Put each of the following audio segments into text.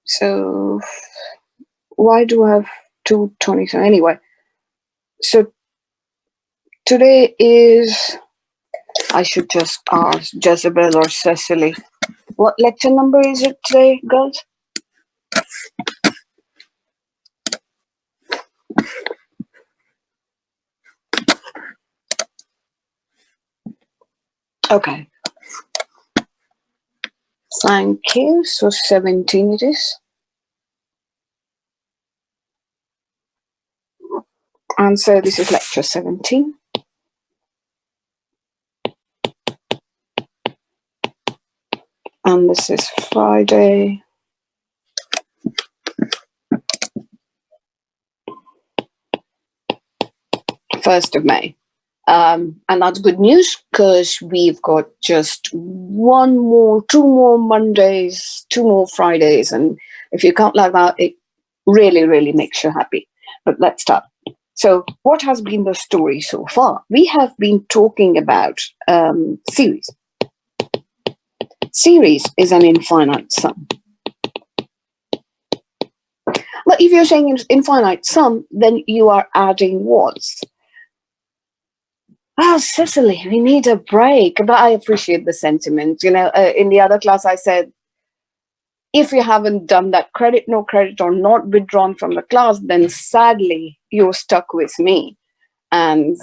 So why do I have 2:20? Anyway, so today is, I should just ask Jezebel or Cecily. What lecture number is it today, girls? Okay. Thank you. So 17 it is. And so this is lecture 17. And this is Friday. First of May. And that's good news because we've got just two more Mondays, two more Fridays. And if you count like that, it really, really makes you happy. But let's start. So what has been the story so far? We have been talking about series. Series is an infinite sum. But if you're saying infinite sum, then you are adding what? Ah, Cecily, we need a break. But I appreciate the sentiment. You know, in the other class, I said, if you haven't done that credit, no credit, or not withdrawn from the class, then sadly, you're stuck with me. And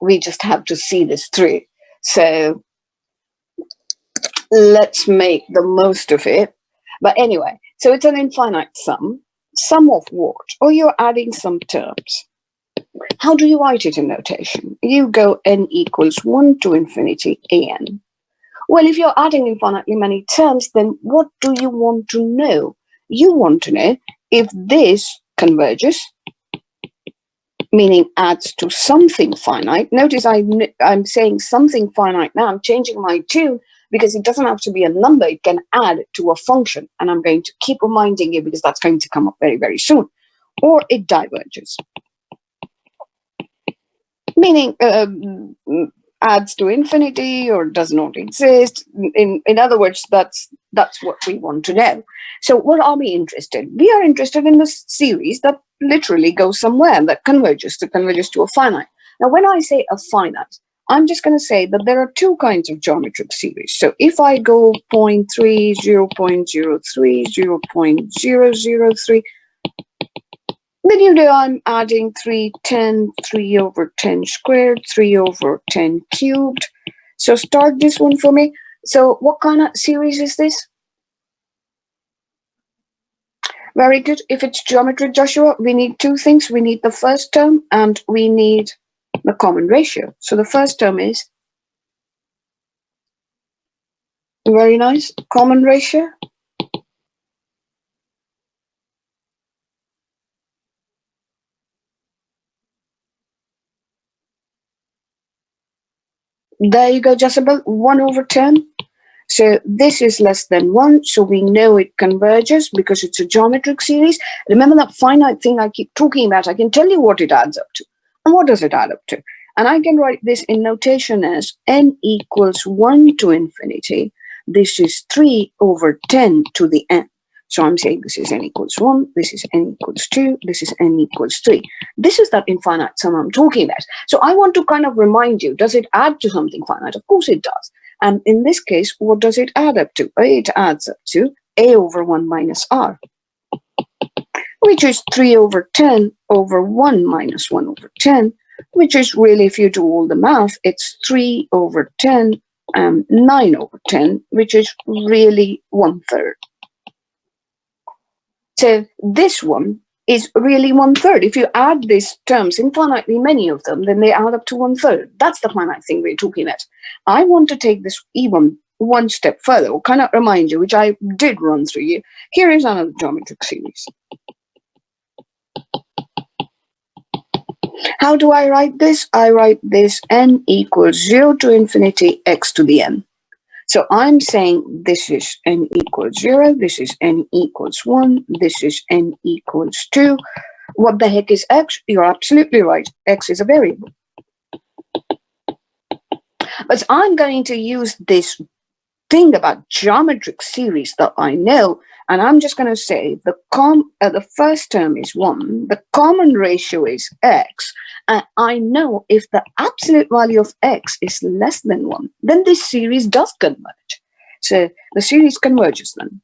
we just have to see this through. So let's make the most of it. But anyway, so it's an infinite sum. Sum of what? Or you're adding some terms. How do you write it in notation? You go n equals 1 to infinity an. Well, if you're adding infinitely many terms, then what do you want to know? You want to know if this converges, meaning adds to something finite. Notice I'm saying something finite now. I'm changing my tune because it doesn't have to be a number. It can add to a function. And I'm going to keep reminding you because that's going to come up very, very soon. Or it diverges, meaning adds to infinity or does not exist. In other words, that's what we want to know. So what are we interested? We are interested in the series that literally goes somewhere, that converges to a finite. Now, when I say a finite, I'm just going to say that there are two kinds of geometric series. So if I go 0.3, 0.03, 0.003, then you know I'm adding 3, 10, 3 over 10 squared, 3 over 10 cubed. So start this one for me. So what kind of series is this? Very good. If it's geometric, Joshua, we need two things. We need the first term and we need the common ratio. So the first term is, very nice, common ratio. There you go, Jezebel, 1 over 10. So this is less than 1, so we know it converges because it's a geometric series. Remember that finite thing I keep talking about? I can tell you what it adds up to. And what does it add up to? And I can write this in notation as n equals 1 to infinity. This is 3 over 10 to the n. So I'm saying this is n equals 1, this is n equals 2, this is n equals 3. This is that infinite sum I'm talking about. So I want to kind of remind you, does it add to something finite? Of course it does. And in this case, what does it add up to? It adds up to a over 1 minus r, which is 3 over 10 over 1 minus 1 over 10, which is really, if you do all the math, it's 3 over 10 and 9 over 10, which is really 1/3. So this one is really 1/3. If you add these terms, infinitely many of them, then they add up to 1/3. That's the finite thing we're talking about. I want to take this even one step further, or kind of remind you, which I did run through you. Here is another geometric series. How do I write this? I write this n equals 0 to infinity x to the n. So I'm saying this is n equals 0, this is n equals 1, this is n equals 2. What the heck is x? You're absolutely right. X is a variable. But I'm going to use this thing about geometric series that I know And I'm just going to say the first term is 1, the common ratio is x, and I know if the absolute value of x is less than 1, then this series does converge. So the series converges then.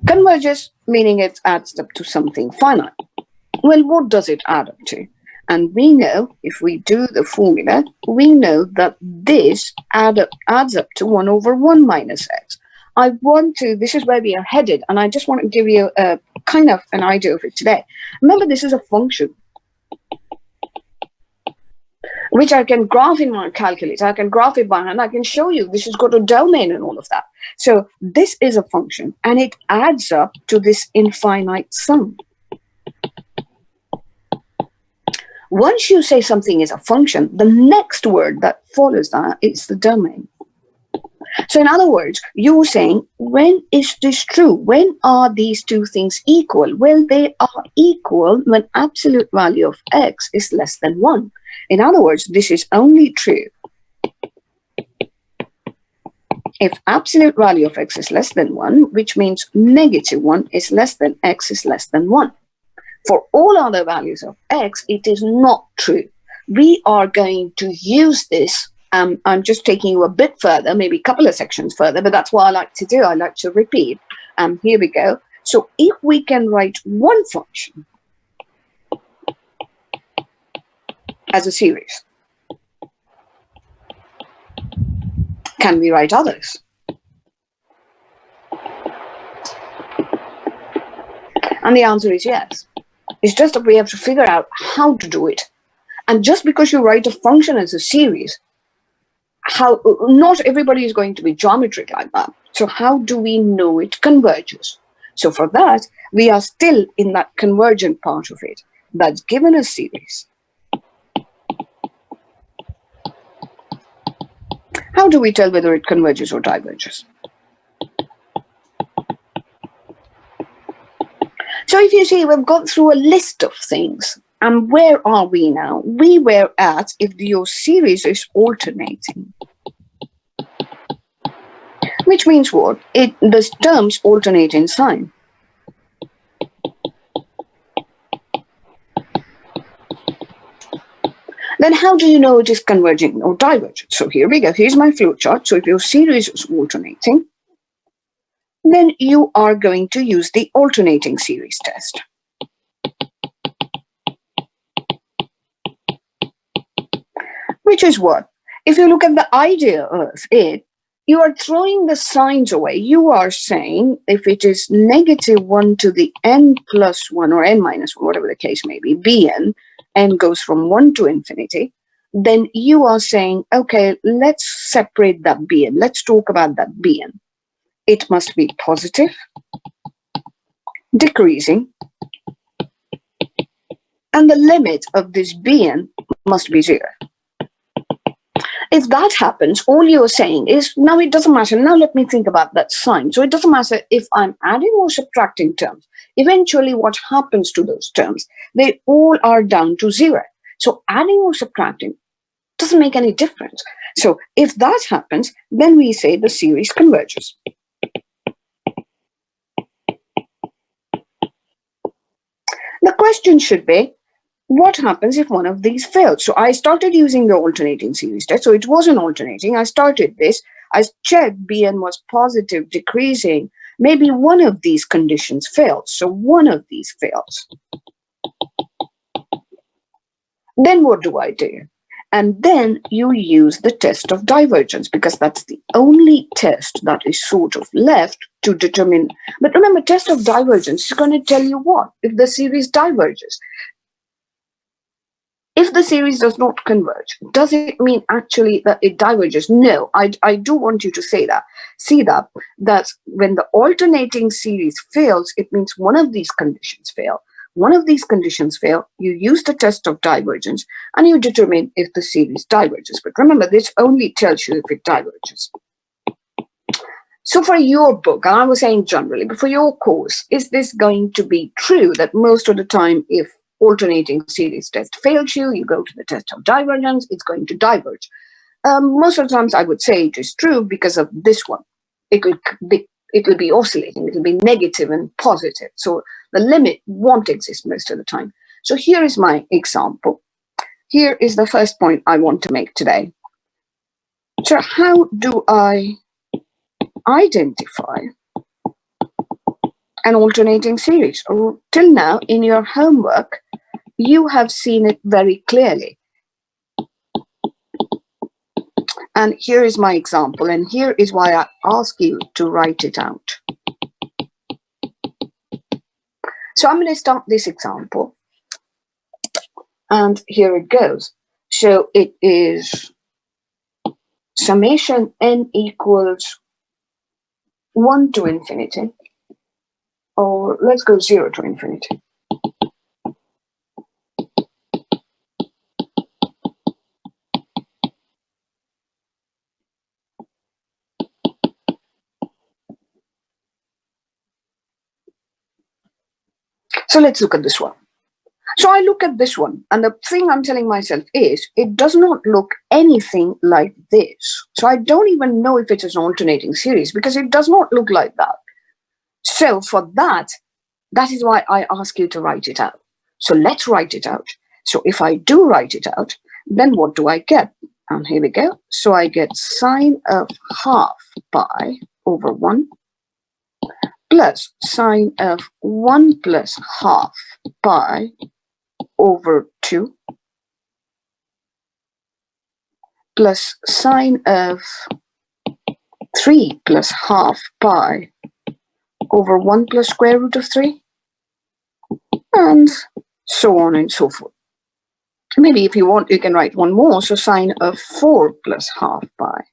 Converges meaning it adds up to something finite. Well, what does it add up to? And we know, if we do the formula, we know that this adds up to 1 over 1 minus x. This is where we are headed, and I just want to give you a kind of an idea of it today. Remember, this is a function, which I can graph in my calculator. I can graph it by hand. I can show you this has got a domain and all of that. So this is a function, and it adds up to this infinite sum. Once you say something is a function, the next word that follows that is the domain. So in other words, you're saying, when is this true? When are these two things equal? Well, they are equal when absolute value of x is less than 1. In other words, this is only true if absolute value of x is less than 1, which means -1 is less than x is less than 1. For all other values of x, it is not true. We are going to use this. I'm just taking you a bit further, maybe a couple of sections further, but that's what I like to do. I like to repeat. Here we go. So if we can write one function as a series, can we write others? And the answer is yes. It's just that we have to figure out how to do it. And just because you write a function as a series, not everybody is going to be geometric like that. So how do we know it converges? So for that, we are still in that convergent part of it. That's given a series. How do we tell whether it converges or diverges? So if you see, we've gone through a list of things. And where are we now? We were at if your series is alternating. Which means what? The terms alternate in sign. Then how do you know it is converging or divergent? So here we go. Here's my flowchart. So if your series is alternating, then you are going to use the alternating series test. Which is what? If you look at the idea of it, you are throwing the signs away. You are saying if it is -1 to the n plus 1 or n minus 1, whatever the case may be, bn, n goes from 1 to infinity, then you are saying, okay, let's separate that bn. Let's talk about that bn. It must be positive, decreasing, and the limit of this bn must be 0. If that happens, all you're saying is, now it doesn't matter. Now let me think about that sign. So it doesn't matter if I'm adding or subtracting terms. Eventually, what happens to those terms? They all are down to 0. So adding or subtracting doesn't make any difference. So if that happens, then we say the series converges. The question should be, what happens if one of these fails? So I started using the alternating series test. So it wasn't alternating. I started this. I checked bn was positive, decreasing. Maybe one of these conditions fails. So one of these fails. Then what do I do? And then you use the test of divergence, because that's the only test that is sort of left to determine. But remember, test of divergence is going to tell you what? If the series diverges. If the series does not converge, does it mean actually that it diverges? No, I do want you to say that. See that when the alternating series fails, it means one of these conditions fail. One of these conditions fail, you use the test of divergence, and you determine if the series diverges. But remember, this only tells you if it diverges. So for your book, and I was saying generally, but for your course, is this going to be true that most of the time, if alternating series test fails you, you go to the test of divergence, it's going to diverge? Most of the times I would say it is true because of this one. it will be oscillating. It will be negative and positive. So the limit won't exist most of the time. So here is my example. Here is the first point I want to make today. So how do I identify an alternating series? Till now, in your homework, you have seen it very clearly. And here is my example, and here is why I ask you to write it out. So I'm going to start this example, and here it goes. So it is summation n equals 1 to infinity, or let's go 0 to infinity. So let's look at this one. So I look at this one, and the thing I'm telling myself is it does not look anything like this. So I don't even know if it is an alternating series because it does not look like that. So for that is why I ask you to write it out. So let's write it out. So if I do write it out, then what do I get? And here we go. So I get sine of half pi over 1 plus sine of 1 plus half pi over 2 plus sine of 3 plus half pi over 1 plus square root of 3, and so on and so forth. Maybe if you want, you can write one more. So sine of 4 plus half pi.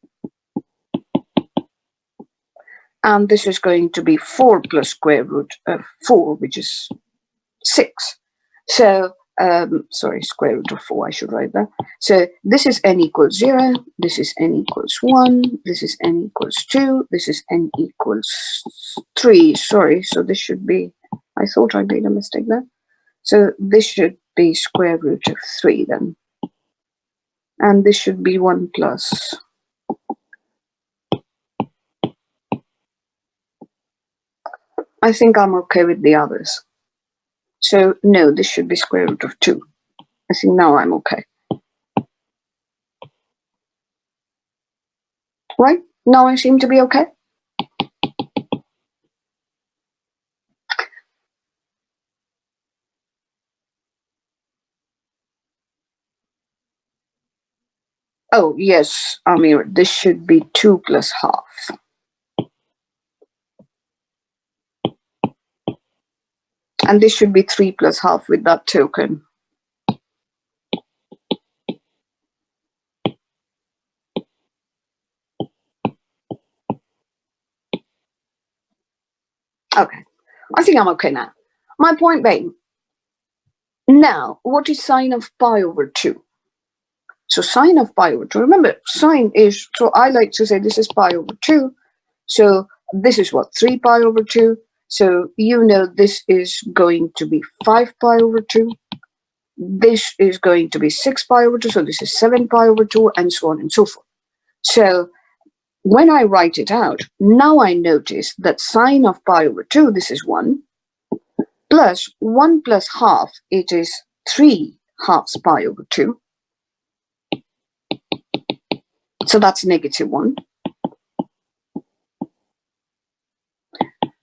And this is going to be 4 plus square root of 4, which is 6. So, sorry, square root of 4, I should write that. So this is n equals 0, this is n equals 1, this is n equals 2, this is n equals 3. Sorry, so this should be, I thought I made a mistake there. So this should be square root of 3 then. And this should be 1 plus. I think I'm okay with the others. So no, this should be square root of 2. I think now I'm okay. Right? Now I seem to be okay. Oh, yes, Amir, this should be 2 plus half. And this should be 3 plus half with that token. Okay, I think I'm okay now. My point being, now, what is sine of pi over 2? So sine of pi over 2, remember, sine is, so I like to say this is pi over 2. So this is what, 3 pi over 2. So you know this is going to be 5 pi over 2. This is going to be 6 pi over 2. So this is 7 pi over 2, and so on and so forth. So when I write it out, now I notice that sine of pi over 2, this is 1, plus 1 plus half, it is 3 halves pi over 2. So that's negative 1.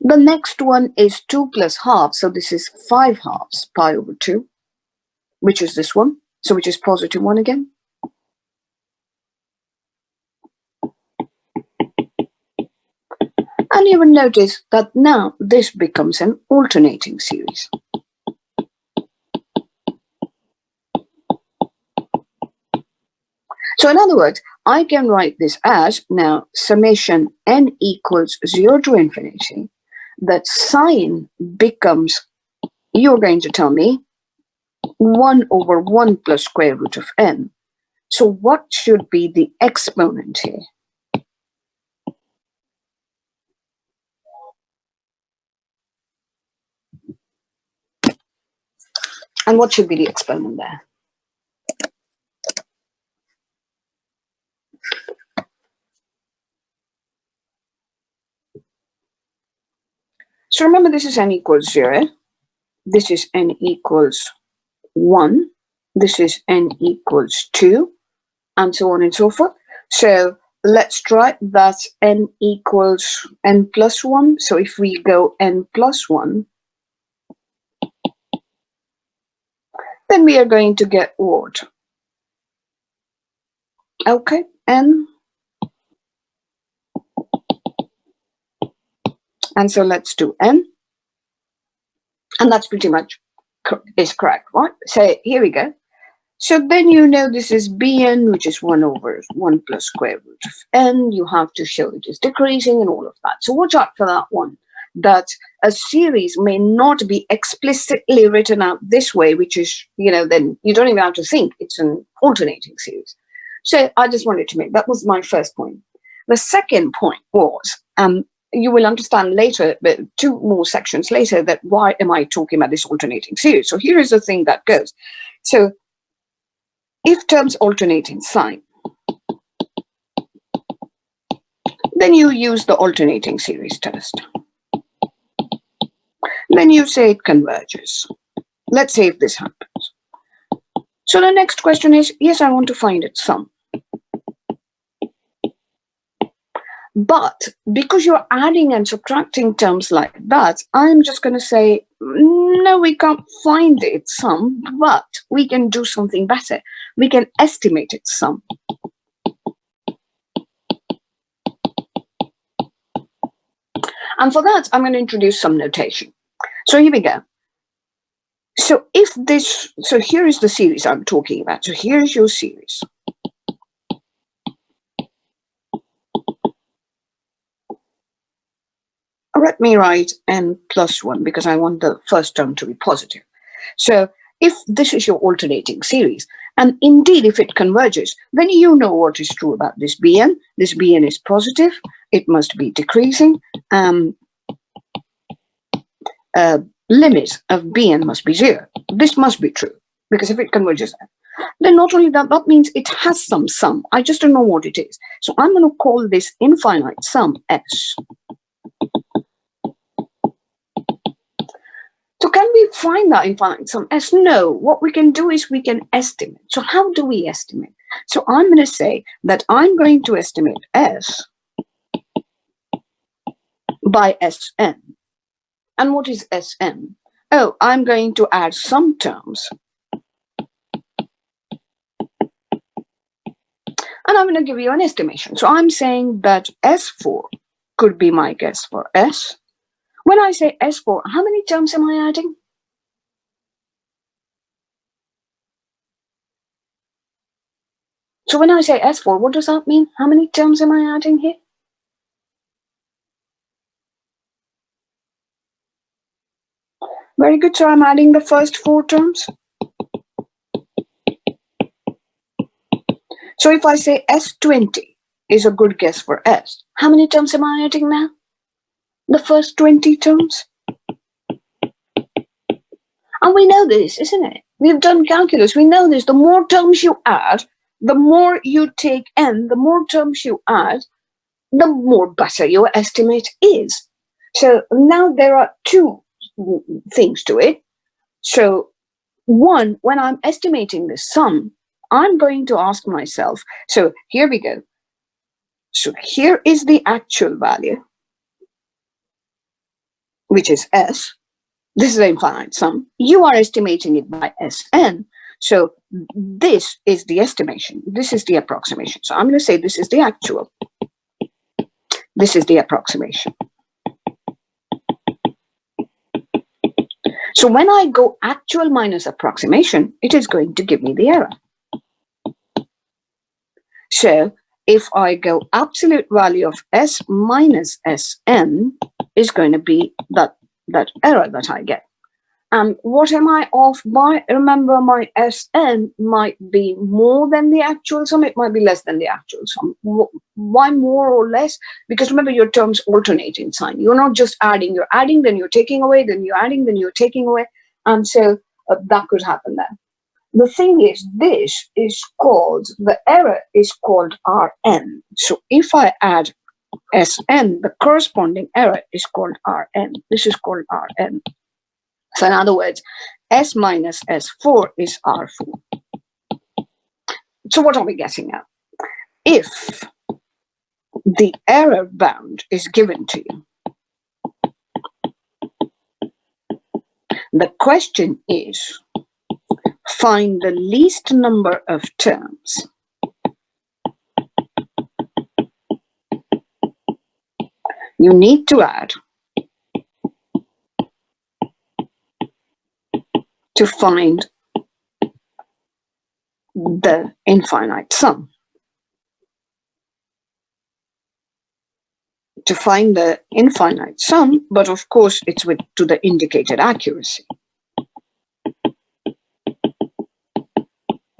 The next one is 2 plus half. So this is 5 halves pi over 2, which is this one. So which is positive 1 again. And you will notice that now this becomes an alternating series. So in other words, I can write this as now summation n equals 0 to infinity, that sine becomes, you're going to tell me, 1 over 1 plus square root of n. So what should be the exponent here? And what should be the exponent there? So remember, this is n equals 0. This is n equals 1. This is n equals 2, and so on and so forth. So let's try that n equals n plus 1. So if we go n plus 1, then we are going to get what? Okay, n. And so let's do n. And that's pretty much is correct, right? So here we go. So then you know this is bn, which is 1 over 1 plus square root of n. You have to show it is decreasing and all of that. So watch out for that one, that a series may not be explicitly written out this way, which is, then you don't even have to think. It's an alternating series. So I just wanted to make, that was my first point. The second point was, you will understand later, but 2 more sections later, that why am I talking about this alternating series? So here is the thing that goes. So if terms alternate in sign, then you use the alternating series test. Then you say it converges. Let's say if this happens. So the next question is, yes, I want to find its sum. But because you're adding and subtracting terms like that, I'm just going to say, no, we can't find its sum, but we can do something better. We can estimate its sum. And for that, I'm going to introduce some notation. So here we go. So here is the series I'm talking about. So here's your series. Let me write n plus 1 because I want the first term to be positive. So if this is your alternating series, and indeed if it converges, then you know what is true about this bn. This bn is positive. It must be decreasing. Limit of bn must be 0. This must be true, because if it converges, then not only that, that means it has some sum. I just don't know what it is. So I'm going to call this infinite sum S. So can we find that infinite sum S? No. What we can do is we can estimate. So how do we estimate? So I'm going to say that I'm going to estimate S by Sn. And what is Sn? Oh, I'm going to add some terms. And I'm going to give you an estimation. So I'm saying that S4 could be my guess for S. When I say S4, how many terms am I adding? So when I say S4, what does that mean? How many terms am I adding here? Very good. So I'm adding the first 4 terms. So if I say S20 is a good guess for S, how many terms am I adding now? The first 20 terms. And we know this, isn't it? We've done calculus. We know this. The more terms you add, the more you take n, the more terms you add, the more better your estimate is. So now there are 2 things to it. So one, when I'm estimating the sum, I'm going to ask myself, so here we go. So here is the actual value, which is S. This is the infinite sum. You are estimating it by Sn. So this is the estimation. This is the approximation. So I'm going to say this is the actual. This is the approximation. So when I go actual minus approximation, it is going to give me the error. So if I go absolute value of S minus Sn is going to be that error that I get. And what am I off by? Remember, my Sn might be more than the actual sum. It might be less than the actual sum. Why more or less? Because remember, your terms alternate in sign. You're not just adding. You're adding, then you're taking away, then you're adding, then you're taking away. And so that could happen there. The thing is, this is called, the error is called Rn. So if I add Sn, the corresponding error is called Rn. This is called Rn. So in other words, S minus S4 is R4. So what are we getting at? If the error bound is given to you, the question is, find the least number of terms you need to add to find the infinite sum. To find the infinite sum, but of course it's to the indicated accuracy.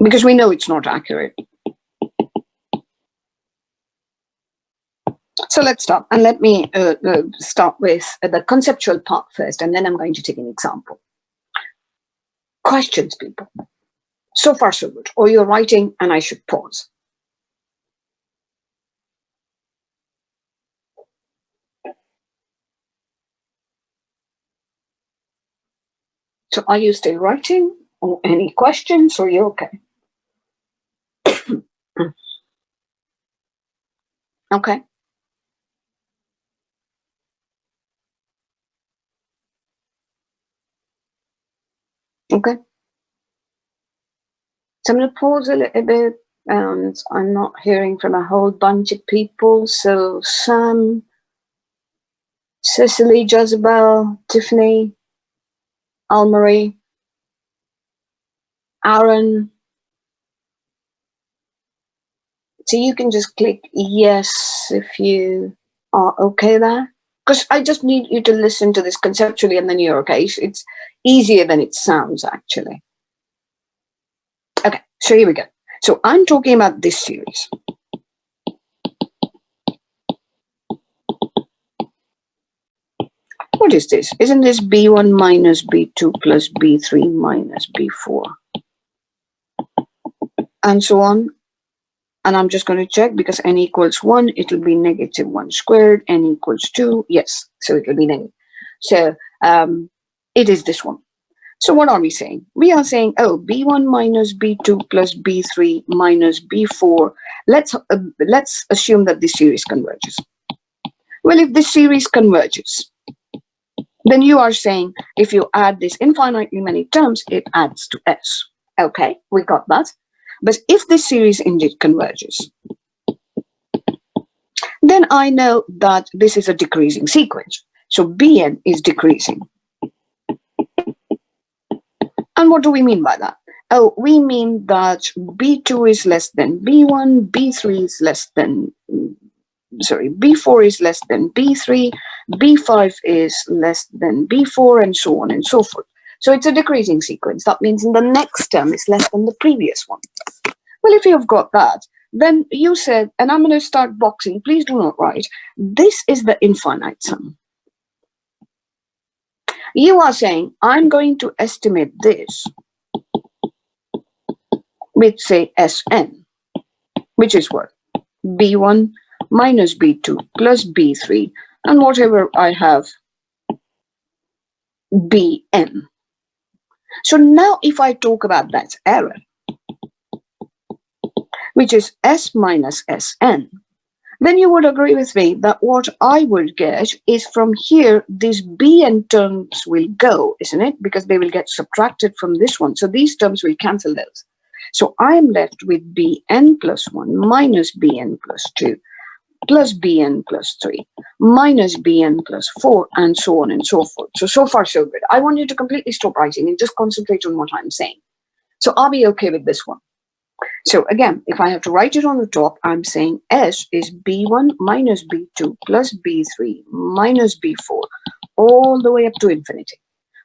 Because we know it's not accurate. So let's start, and let me start with the conceptual part first, and then I'm going to take an example. Questions, people. So far, so good. Or you're writing, and I should pause. So are you still writing, or any questions, or you're okay? Okay. Okay. So I'm going to pause a little bit, and I'm not hearing from a whole bunch of people. So Sam, Cecily, Jezebel, Tiffany, Almarie, Aaron. So you can just click yes if you are okay there. Because I just need you to listen to this conceptually, and then you're okay. It's easier than it sounds, actually. Okay, so here we go. So I'm talking about this series. What is this? Isn't this B1 minus B2 plus B3 minus B4? And so on. And I'm just going to check, because n equals 1, it will be negative 1 squared. N equals 2, yes, so it will be negative. So it is this one. So what are we saying? We are saying, oh, B1 minus B2 plus B3 minus B4. Let's assume that this series converges. Well, if this series converges, then you are saying if you add this infinitely many terms, it adds to S. Okay, we got that. But if this series indeed converges, then I know that this is a decreasing sequence. So Bn is decreasing. And what do we mean by that? Oh, we mean that B2 is less than B1, B3 is less than, B4 is less than B3, B5 is less than B4, and so on and so forth. So it's a decreasing sequence. That means in the next term is less than the previous one. Well, if you've got that, then you said, and I'm going to start boxing, please do not write, this is the infinite sum. You are saying, I'm going to estimate this with, say, Sn, which is what? B1 minus B2 plus B3, and whatever I have, Bn. So now if I talk about that error, which is S minus Sn, then you would agree with me that what I would get is from here, these Bn terms will go, isn't it? Because they will get subtracted from this one. So these terms will cancel those. So I am left with Bn plus 1 minus Bn plus 2 plus Bn plus 3 minus Bn plus 4, and so on and so forth. So far, so good. I want you to completely stop writing and just concentrate on what I'm saying. So I'll be okay with this one. So again, if I have to write it on the top, I'm saying S is B1 minus B2 plus B3 minus B4 all the way up to infinity.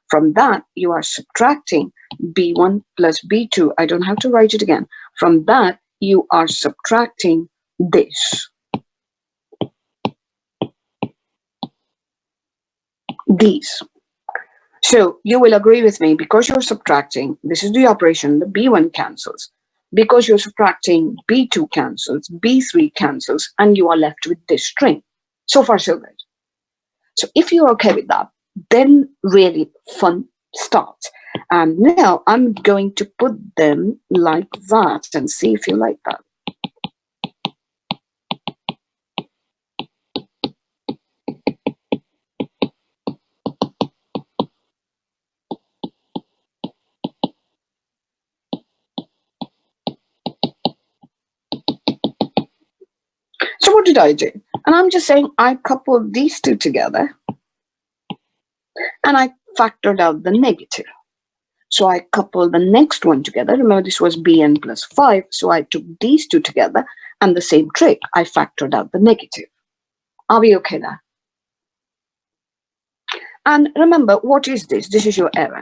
From that, you are subtracting B1 plus B2. I don't have to write it again. From that, you are subtracting this. These. So you will agree with me, because you're subtracting, this is the operation, the B1 cancels. Because you're subtracting, B2 cancels, B3 cancels, and you are left with this string. So far, so good. So if you're okay with that, then really fun starts. And now I'm going to put them like that and see if you like that. So what did I do? And I'm just saying I coupled these two together and I factored out the negative. So I coupled the next one together. Remember, this was bn plus 5. So I took these two together and the same trick. I factored out the negative. Are we okay there? And remember, what is this? This is your error.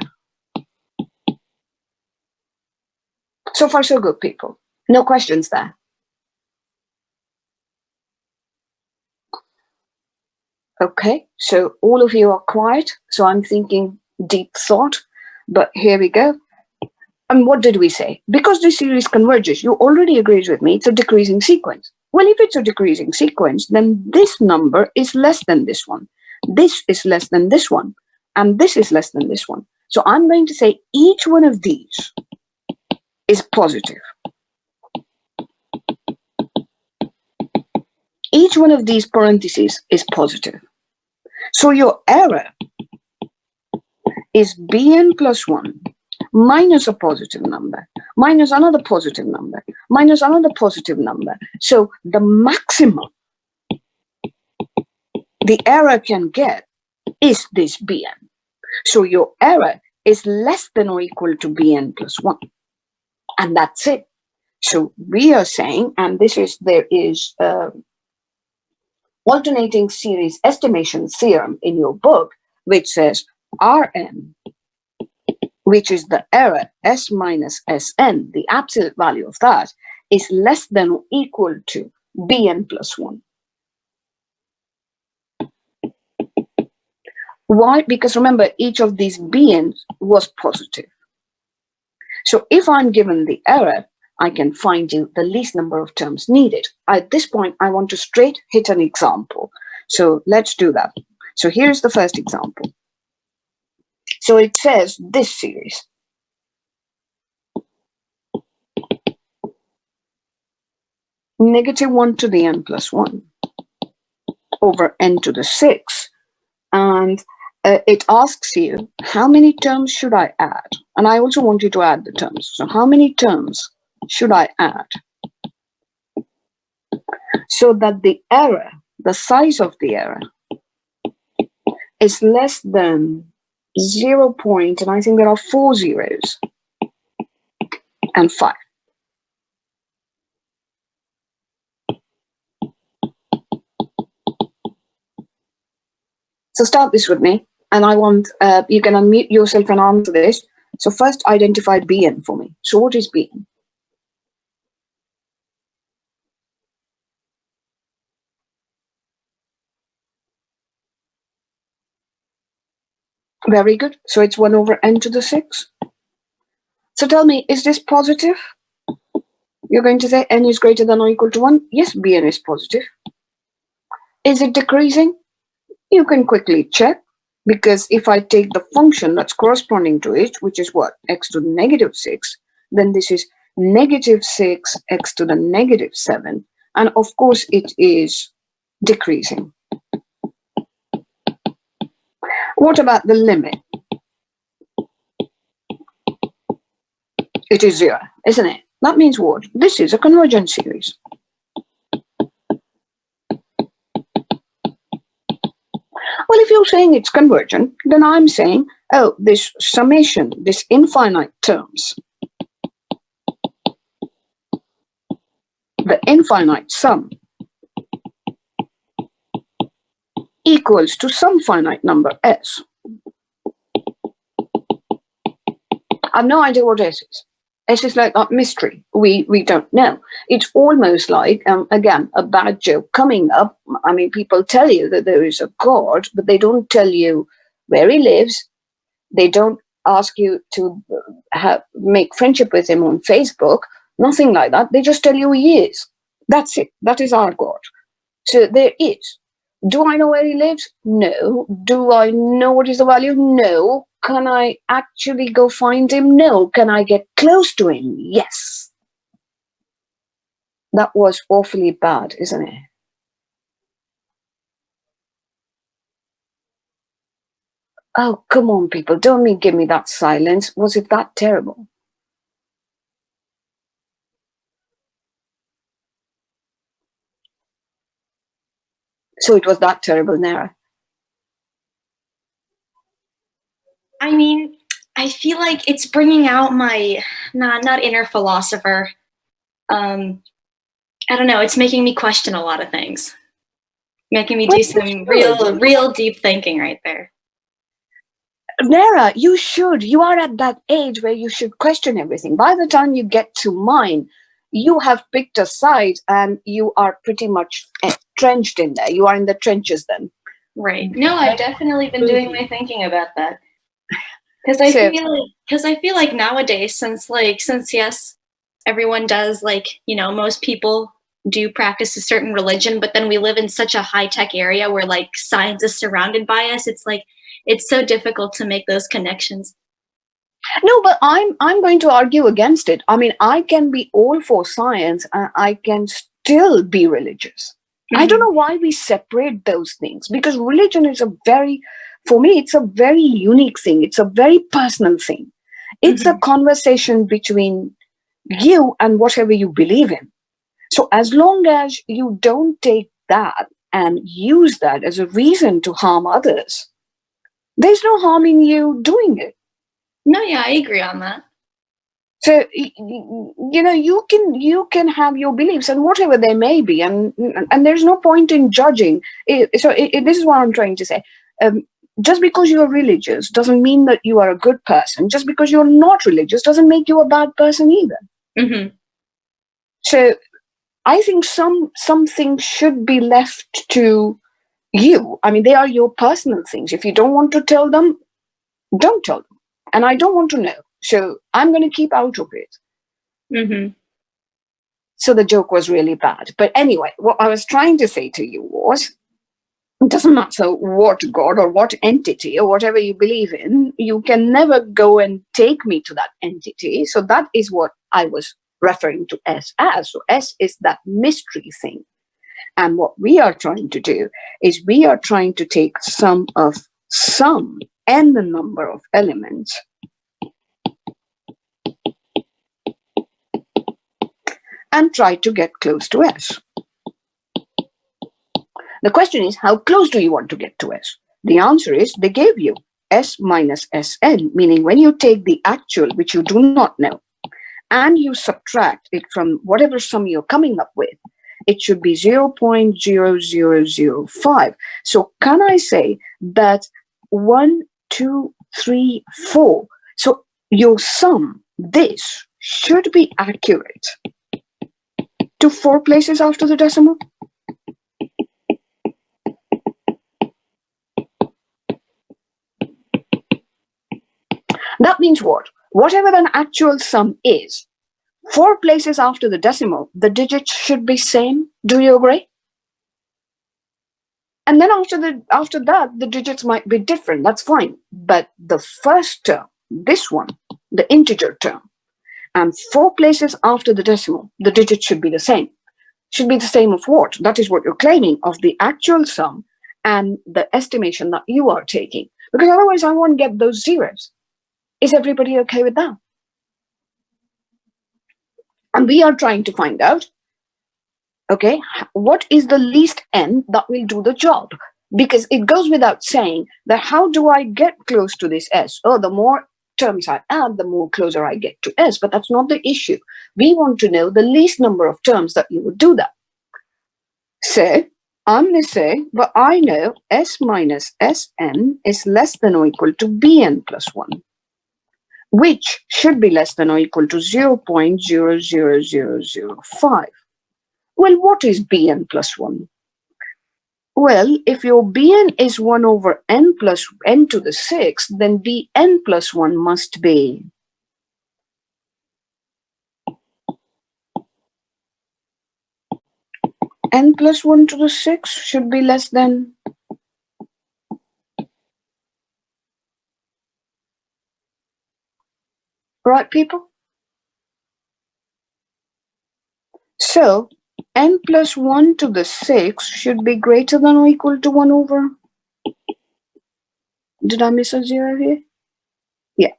So far, so good, people. No questions there. Okay, so all of you are quiet. So I'm thinking deep thought. But here we go. And what did we say? Because this series converges, you already agreed with me, it's a decreasing sequence. Well, if it's a decreasing sequence, then this number is less than this one. This is less than this one. And this is less than this one. So I'm going to say each one of these is positive. Each one of these parentheses is positive. So your error is bn plus 1 minus a positive number, minus another positive number, minus another positive number. So the maximum the error can get is this bn. So your error is less than or equal to bn plus 1. And that's it. So we are saying, and there is alternating series estimation theorem in your book, which says Rn, which is the error S minus Sn, the absolute value of that, is less than or equal to Bn plus 1. Why? Because remember, each of these Bns was positive. So if I'm given the error, I can find you the least number of terms needed. At this point, I want to straight hit an example. So let's do that. So here's the first example. So it says this series. -1 to the n plus 1 over n to the 6. And it asks you, how many terms should I add? And I also want you to add the terms. So how many terms should I add so that the error, the size of the error, is less than 0 point, and I think there are 4 zeros, and 5. So start this with me, and I want, you can unmute yourself and answer this. So first identify Bn for me. So what is Bn? Very good. So it's 1 over n to the 6. So tell me, is this positive? You're going to say n is greater than or equal to 1. Yes, Bn is positive. Is it decreasing? You can quickly check, because if I take the function that's corresponding to it, which is what? X to the -6, then this is -6 x to the -7. And of course, it is decreasing. What about the limit? It is 0, isn't it? That means what? This is a convergent series. Well, if you're saying it's convergent, then I'm saying, oh, this summation, this infinite terms, the infinite sum equals to some finite number s. I have no idea what s is. S is like that mystery. We don't know. It's almost like, again, a bad joke coming up. I mean, people tell you that there is a God, but they don't tell you where he lives. They don't ask you to make friendship with him on Facebook. Nothing like that. They just tell you he is. That's it. That is our God. So there is. Do I know where he lives? No. Do I know what is the value? No. Can I actually go find him? No. Can I get close to him? Yes. That was awfully bad, isn't it? Oh, come on, people. Don't give me that silence. Was it that terrible? So it was that terrible, Nara. I mean, I feel like it's bringing out my not inner philosopher. I don't know. It's making me question a lot of things, making me Well, do you some should. real deep thinking right there. Nara, you should. You are at that age where you should question everything. By the time you get to mine, you have picked a side and you are pretty much trenched in there. You are in the trenches then. Right. No, I've definitely been doing my thinking about that. Because So, I feel like nowadays, since yes, everyone does most people do practice a certain religion, but then we live in such a high tech area where like science is surrounded by us. It's like it's so difficult to make those connections. no, but I'm going to argue against it. I mean, I can be all for science and I can still be religious. I don't Mm-hmm. know why we separate those things because religion is for me, it's a very unique thing. It's a very personal thing. It's a Mm-hmm. conversation between you and whatever you believe in. So as long as you don't take that and use that as a reason to harm others, there's no harm in you doing it. No, yeah, I agree on that. So you can have your beliefs and whatever they may be, and there's no point in judging. This is what I'm trying to say. Um, just because you're religious doesn't mean that you are a good person. Just because you're not religious doesn't make you a bad person either. Mm-hmm. So I think some things should be left to you. I mean, they are your personal things. If you don't want to tell them, don't tell them. And I don't want to know. So I'm going to keep out of it. Mm-hmm. So the joke was really bad. But anyway, what I was trying to say to you was it doesn't matter what God or what entity or whatever you believe in, you can never go and take me to that entity. So that is what I was referring to S as. So S is that mystery thing. And what we are trying to do is we are trying to take sum of sum and the number of elements and try to get close to S. The question is, how close do you want to get to S? The answer is they gave you S minus Sn, meaning when you take the actual, which you do not know, and you subtract it from whatever sum you're coming up with, it should be 0.0005. So can I say that 1, 2, 3, 4? So your sum, this, should be accurate to 4 places after the decimal? That means what? Whatever an actual sum is, 4 places after the decimal, the digits should be same. Do you agree? And then after that, the digits might be different. That's fine. But the first term, this one, the integer term, and 4 places after the decimal, the digits should be the same. Should be the same of what? That is what you're claiming of the actual sum and the estimation that you are taking. Because otherwise, I won't get those zeros. Is everybody okay with that? And we are trying to find out, okay, what is the least n that will do the job? Because it goes without saying that how do I get close to this S? Oh, the more terms I add, the more closer I get to S. But that's not the issue. We want to know the least number of terms that you would do that. So I'm going to say, but I know S minus Sn is less than or equal to Bn plus 1, which should be less than or equal to 0.00005. Well, what is Bn plus 1? Well, if your Bn is 1 over n plus n to the 6th, then Bn plus 1 must be n plus 1 to the 6 should be less than right, people? So n plus 1 to the 6 should be greater than or equal to 1 over. Did I miss a 0 here? Yeah.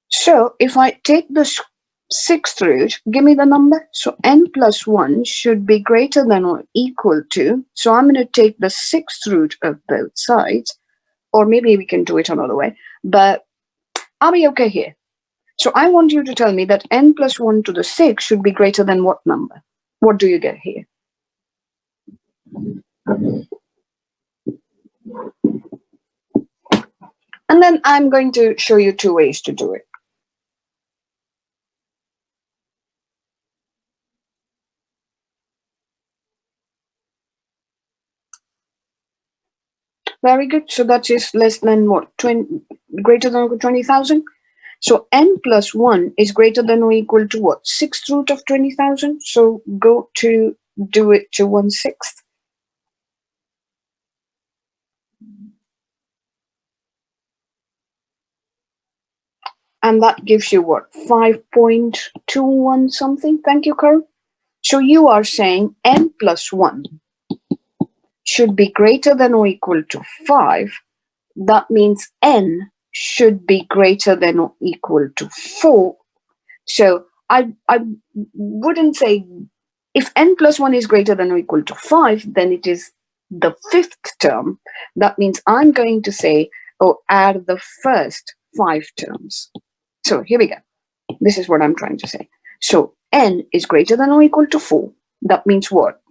So if I take the sixth root, give me the number. So n plus 1 should be greater than or equal to. So I'm going to take the sixth root of both sides, or maybe we can do it another way, but are we okay here? So I want you to tell me that n plus 1 to the 6 should be greater than what number? What do you get here? And then I'm going to show you two ways to do it. Very good. So that is less than what? 20, greater than 20,000? So n plus 1 is greater than or equal to what? Sixth root of 20,000. So go to do it to 1/6. And that gives you what? 5.21 something. Thank you, Carl. So you are saying n plus 1 should be greater than or equal to 5. That means n should be greater than or equal to 4. So I wouldn't say if n plus 1 is greater than or equal to 5, then it is the fifth term. That means I'm going to say, oh, add the first 5 terms. So here we go. This is what I'm trying to say. So n is greater than or equal to 4. That means what?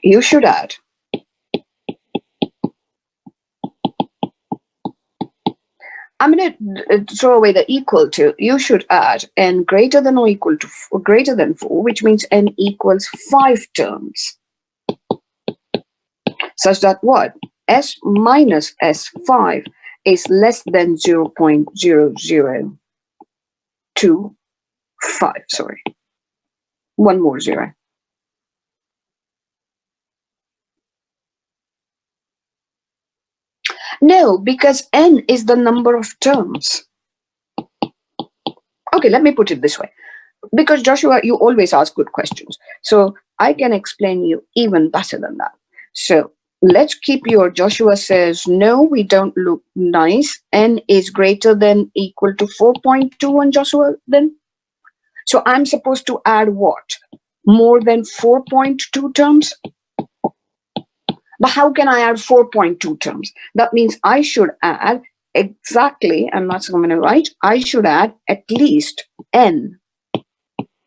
You should add. I'm going to throw away the equal to. You should add n greater than or equal to greater than 4, which means n equals 5 terms. Such that what? S minus S5 is less than 0.0025. Sorry. One more zero. No, because n is the number of terms. Okay, let me put it this way. Because Joshua, you always ask good questions. So I can explain you even better than that. So let's keep your Joshua says, no, we don't look nice. N is greater than equal to 4.21, Joshua, then. So I'm supposed to add what? More than 4.2 terms? But how can I add 4.2 terms? That means I should add exactly, and that's what I'm going to write, I should add at least n,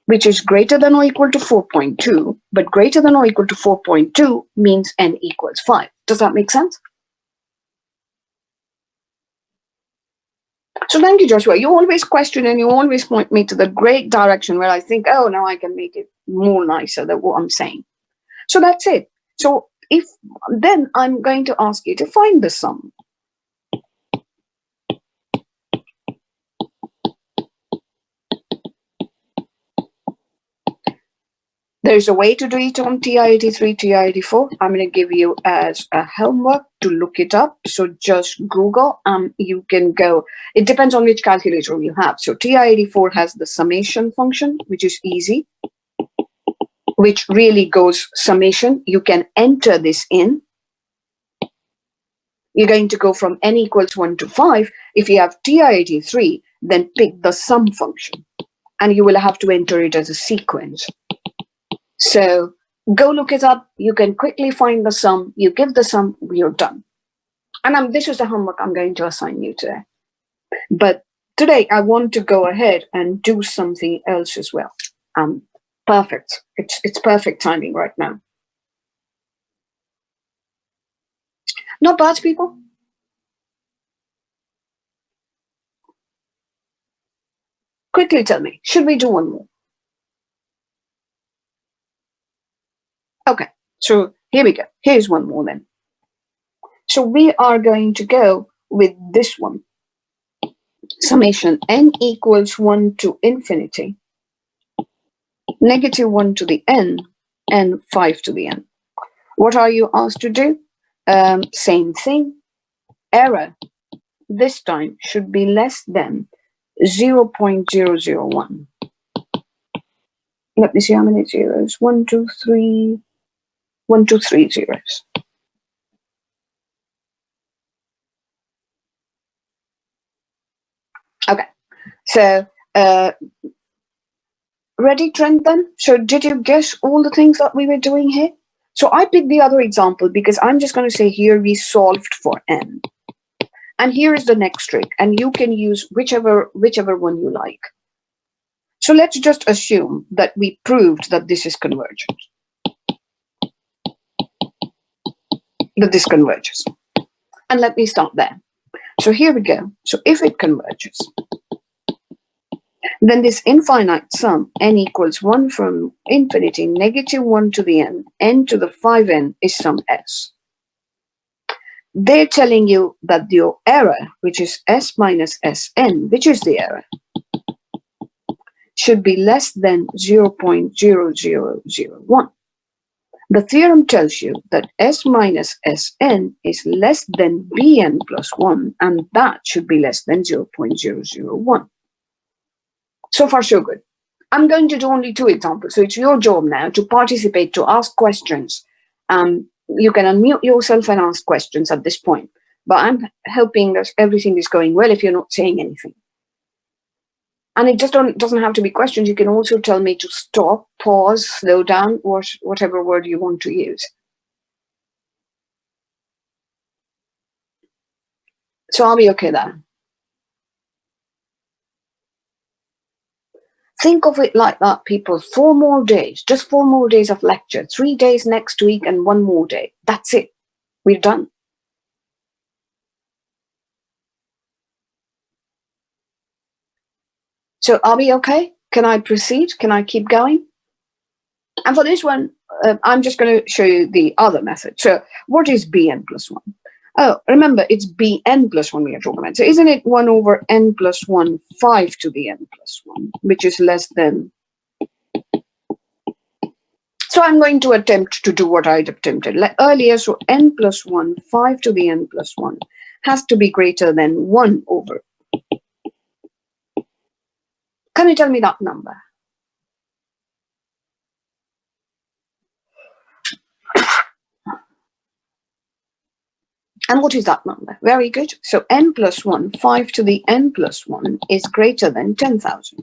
which is greater than or equal to 4.2, but greater than or equal to 4.2 means n equals 5. Does that make sense? So thank you, Joshua. You always question and you always point me to the great direction where I think, oh, now I can make it more nicer than what I'm saying. So that's it. So if then I'm going to ask you to find the sum. There's a way to do it on TI-83, TI-84. I'm going to give you as a homework to look it up. So just Google. You can go. It depends on which calculator you have. So TI-84 has the summation function, which is easy, which really goes summation. You can enter this in. You're going to go from n equals 1 to 5. If you have TI-83, then pick the sum function. And you will have to enter it as a sequence. So go look it up. You can quickly find the sum. You give the sum, you're done. And this is the homework I'm going to assign you today. But today I want to go ahead and do something else as well. Perfect. It's perfect timing right now. Not bad, people. Quickly tell me, should we do one more? Okay, so here we go. Here's one more then. So we are going to go with this one. Summation n equals 1 to infinity, negative 1 to the n, and 5 to the n. What are you asked to do? Same thing. Error this time should be less than 0.001. Let me see how many zeros. 1, 2, 3, 1, 2, 3 zeros. Okay, so ready, Trent, then? So did you guess all the things that we were doing here? So I picked the other example because I'm just going to say here we solved for n. And here is the next trick, and you can use whichever one you like. So let's just assume that we proved that this is convergent. That this converges. And let me start there. So here we go. So if it converges, then this infinite sum, n equals 1 from infinity, negative 1 to the n to the 5n is some s. They're telling you that your error, which is s minus sn, which is the error, should be less than 0.0001. The theorem tells you that s minus sn is less than bn plus 1, and that should be less than 0.001. So far, so good. I'm going to do only 2 examples, so it's your job now to participate, to ask questions. You can unmute yourself and ask questions at this point, but I'm hoping that everything is going well if you're not saying anything. And it just doesn't have to be questions. You can also tell me to stop, pause, slow down, or whatever word you want to use. So are we okay there? Think of it like that, people. 4 more days, just 4 more days of lecture, 3 days next week and 1 more day. That's it. We're done. So are we okay? Can I proceed? Can I keep going? And for this one, I'm just going to show you the other method. So what is bn plus 1? Oh, remember, it's bn plus 1 we are talking about. So isn't it 1 over n plus 1, 5 to the n plus 1, which is less than... So I'm going to attempt to do what I'd attempted earlier. So n plus 1, 5 to the n plus 1 has to be greater than 1 over. Can you tell me that number? And what is that number? Very good. So n plus 1, 5 to the n plus 1 is greater than 10,000.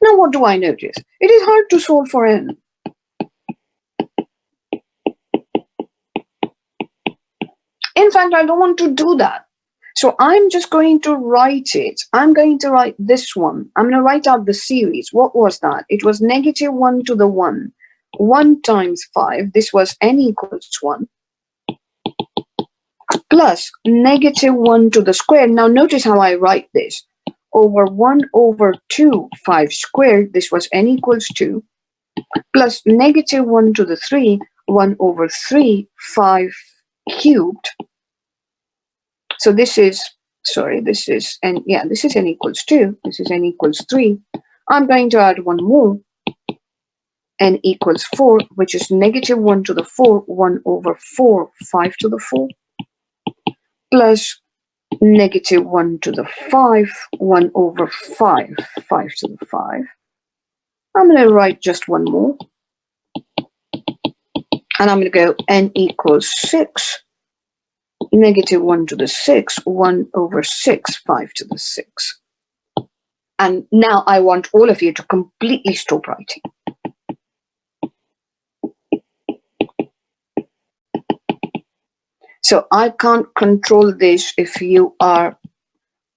Now what do I notice? It is hard to solve for n. In fact, I don't want to do that. So I'm just going to write it. I'm going to write this one. I'm going to write out the series. What was that? It was negative 1 to the 1. 1 times 5. This was n equals 1. Plus negative 1 to the square. Now notice how I write this. Over 1 over 2, 5 squared. This was n equals 2. Plus negative 1 to the 3, 1 over 3, 5 cubed. So this is, sorry, this is n, yeah, this is n equals 2. This is n equals 3. I'm going to add one more. N equals 4, which is negative 1 to the 4, 1 over 4, 5 to the 4. Plus negative 1 to the 5, 1 over 5, 5 to the 5. I'm going to write just one more. And I'm going to go n equals 6, negative 1 to the 6, 1 over 6, 5 to the 6. And now I want all of you to completely stop writing. So I can't control this if you are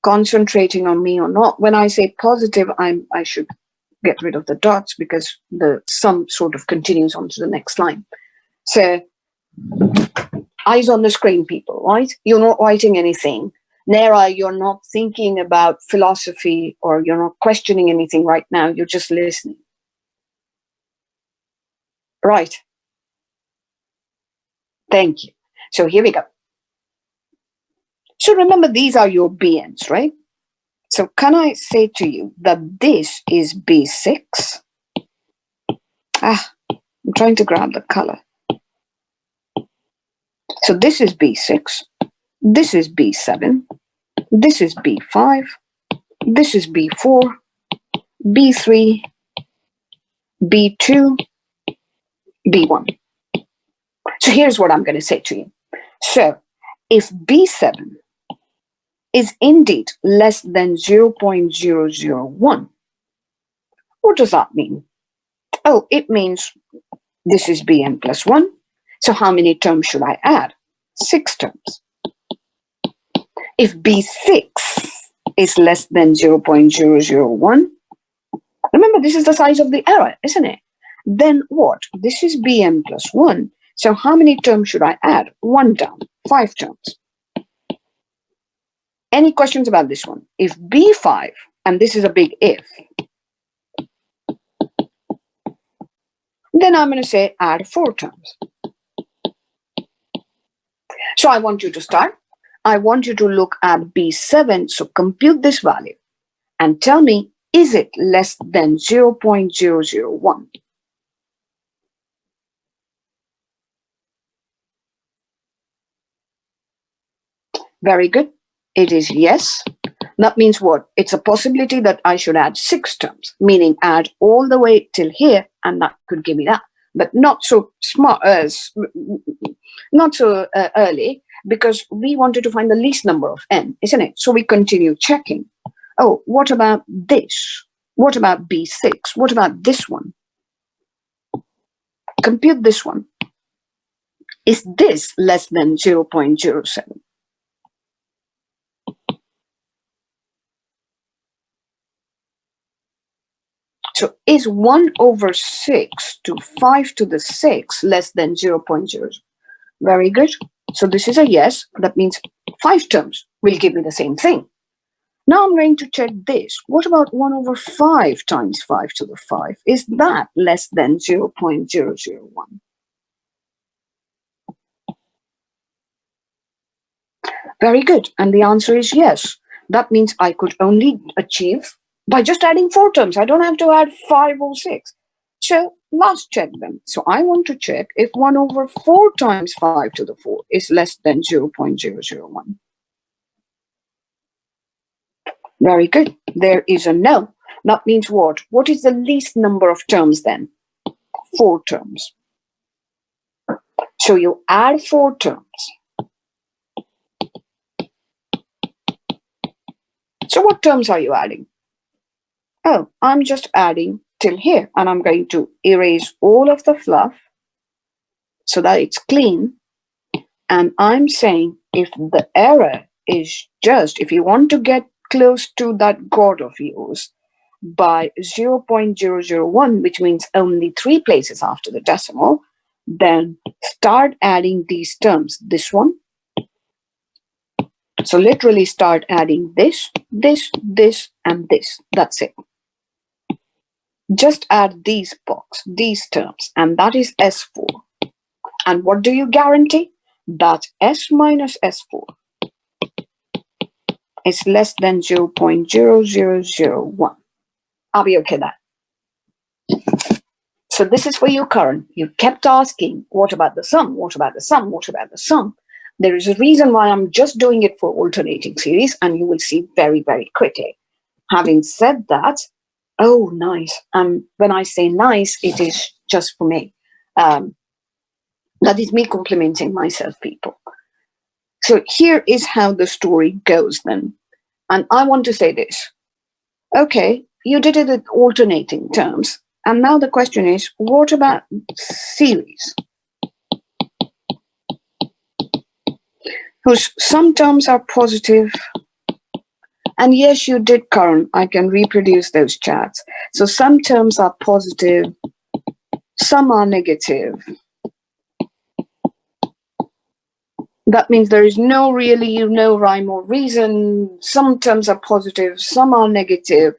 concentrating on me or not. When I say positive, I should get rid of the dots because the sum sort of continues on to the next line. So eyes on the screen, people, right? You're not writing anything. Nera, you're not thinking about philosophy or you're not questioning anything right now. You're just listening. Right. Thank you. So here we go. So remember, these are your bn's, right? So can I say to you that this is B6? I'm trying to grab the color. So this is B6, this is B7, this is B5, this is B4, B3, B2, B1. So here's what I'm going to say to you. So if B7 is indeed less than 0.001, what does that mean? Oh, it means this is Bn plus 1. So how many terms should I add? 6 terms. If B6 is less than 0.001, remember this is the size of the error, isn't it? Then what? This is Bn plus 1. So how many terms should I add? 1 term, 5 terms. Any questions about this one? If B5, and this is a big if, then I'm going to say add 4 terms. So I want you to start. I want you to look at B7. So compute this value and tell me, is it less than 0.001? Very good. It is yes. That means what? It's a possibility that I should add 6 terms, meaning add all the way till here, and that could give me that. But not so smart, not so early, because we wanted to find the least number of n, isn't it? So we continue checking. Oh, what about this? What about B6? What about this one? Compute this one. Is this less than 0.07? So is 1 over 6 to 5 to the 6 less than 0.0? Very good. So this is a yes. That means 5 terms will give me the same thing. Now I'm going to check this. What about 1 over 5 times 5 to the 5? Is that less than 0.001? Very good. And the answer is yes. That means I could only achieve by just adding 4 terms. I don't have to add 5 or 6. So let's check them. So I want to check if 1 over 4 times 5 to the 4 is less than 0.001. Very good. There is a no. That means what? What is the least number of terms then? 4 terms. So you add 4 terms. So what terms are you adding? Oh, I'm just adding till here, and I'm going to erase all of the fluff so that it's clean. And I'm saying if the error is just, if you want to get close to that God of yours by 0.001, which means only 3 places after the decimal, then start adding these terms. This one. So literally start adding this, this, this, and this. That's it. Just add these these terms, and that is S4. And what do you guarantee? That S minus S4 is less than 0.0001. Are we okay there? So this is for you, Karan. You kept asking, what about the sum? What about the sum? What about the sum? There is a reason why I'm just doing it for alternating series, and you will see very, very quickly. Having said that, oh, nice. When I say nice, it is just for me. That is me complimenting myself, people. So here is how the story goes then. And I want to say this. Okay, you did it in alternating terms. And now the question is, what about series? Whose some terms are positive. And yes, you did, Karan. I can reproduce those charts. So some terms are positive, some are negative. That means there is no rhyme or reason. Some terms are positive, some are negative.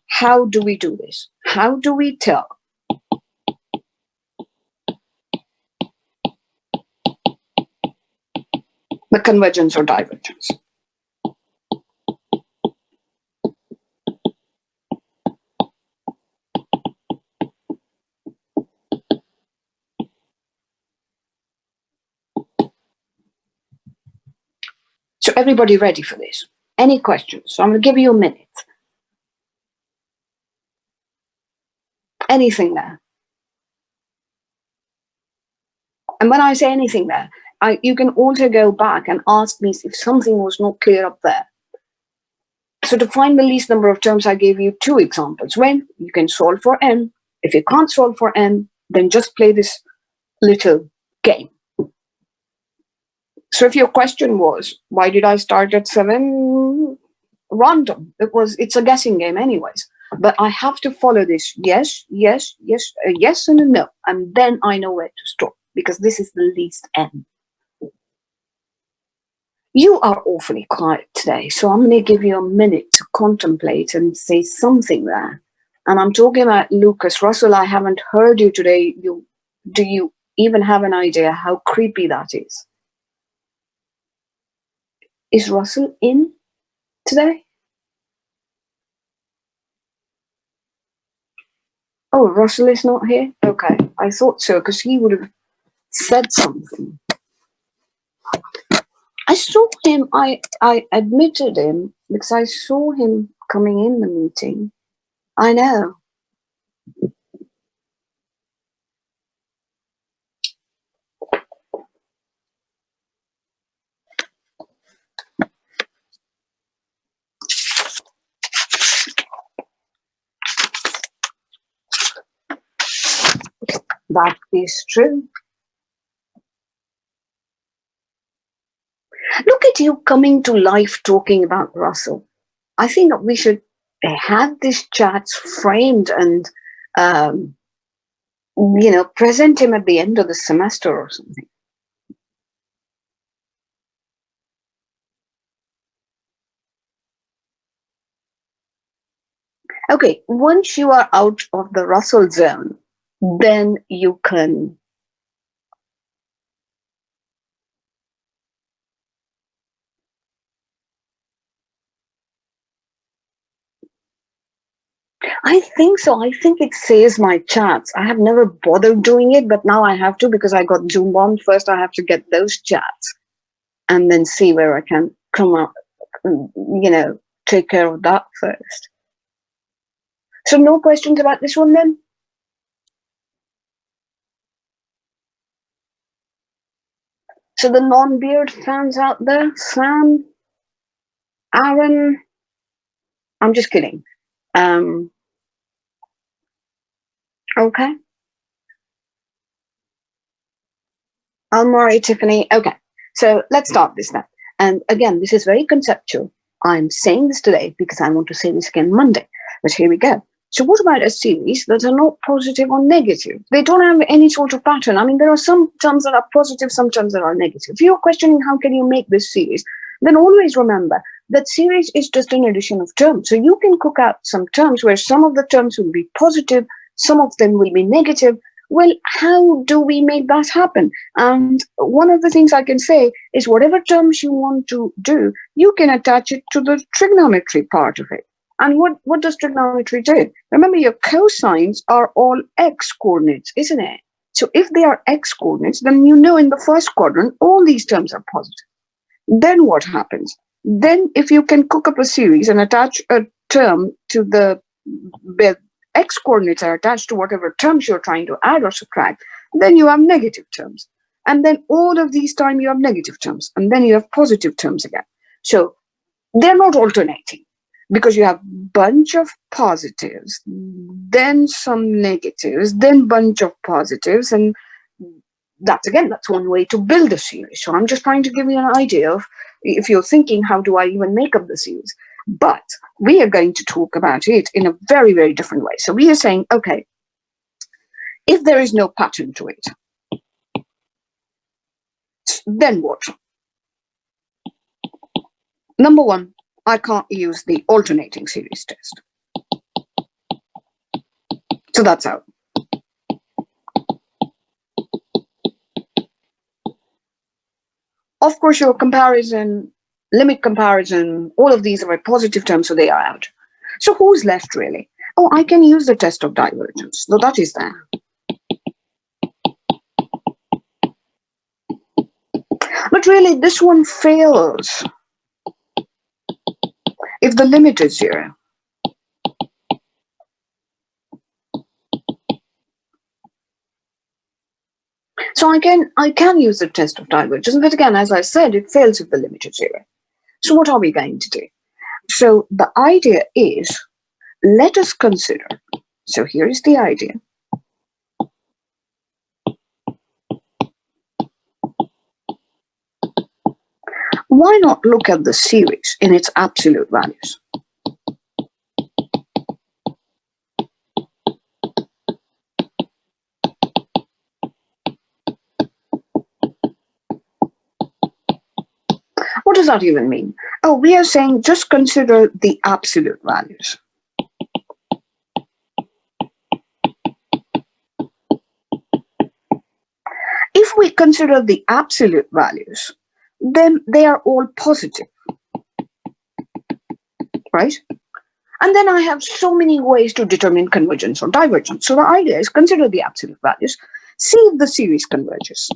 How do we do this? How do we tell? the convergence or divergence. So everybody ready for this? Any questions? So I'm going to give you a minute. Anything there? And when I say anything there, you can also go back and ask me if something was not clear up there. So to find the least number of terms, I gave you 2 examples. When you can solve for n. If you can't solve for n, then just play this little game. So if your question was, why did I start at 7? Random. It's a guessing game anyways. But I have to follow this yes, yes, yes, a yes and a no. And then I know where to stop because this is the least n. You are awfully quiet today, so I'm going to give you a minute to contemplate and say something there. And I'm talking about Lucas Russell. I haven't heard you today. Do you even have an idea how creepy that is? Is Russell in today? Oh, Russell is not here? Okay, I thought so, because he would have said something. I saw him, I admitted him, because I saw him coming in the meeting. I know. That is true. Look at you coming to life talking about Russell. I think that we should have these chats framed and, present him at the end of the semester or something. Okay, once you are out of the Russell zone, then you can I think so. I think it saves my chats. I have never bothered doing it, but now I have to because I got Zoom bombed. First, I have to get those chats and then see where I can come up, take care of that first. So no questions about this one then? So the non-beard fans out there, Sam, Aaron, I'm just kidding. Okay. Almari, Tiffany. Okay. So let's start this now. And again, this is very conceptual. I'm saying this today because I want to say this again Monday. But here we go. So what about a series that are not positive or negative? They don't have any sort of pattern. I mean, there are some terms that are positive, some terms that are negative. If you're questioning how can you make this series, then always remember that series is just an addition of terms. So you can cook out some terms where some of the terms will be positive, some of them will be negative. Well, how do we make that happen? And one of the things I can say is whatever terms you want to do, you can attach it to the trigonometry part of it. And what does trigonometry do? Remember, your cosines are all x coordinates, isn't it? So if they are x coordinates, then you know in the first quadrant, all these terms are positive. Then what happens? Then if you can cook up a series and attach a term to the x coordinates are attached to whatever terms you're trying to add or subtract, then you have negative terms. And then all of these time you have negative terms. And then you have positive terms again. So they're not alternating because you have bunch of positives, then some negatives, then bunch of positives. And that's one way to build a series. So I'm just trying to give you an idea of if you're thinking, how do I even make up the series? But we are going to talk about it in a very, very different way. So we are saying, okay, if there is no pattern to it, then what? Number one, I can't use the alternating series test. So that's out. Of course, your comparison, limit comparison, all of these are positive terms, so they are out. So who's left really? Oh, I can use the test of divergence. So that is there. But really, this one fails if the limit is 0. So I can use the test of divergence, but again, as I said, it fails if the limit is 0. So what are we going to do? So the idea is, let us consider. So here is the idea. Why not look at the series in its absolute values? What does that even mean? Oh, we are saying just consider the absolute values. If we consider the absolute values, then they are all positive, right? And then I have so many ways to determine convergence or divergence. So the idea is consider the absolute values, see if the series converges.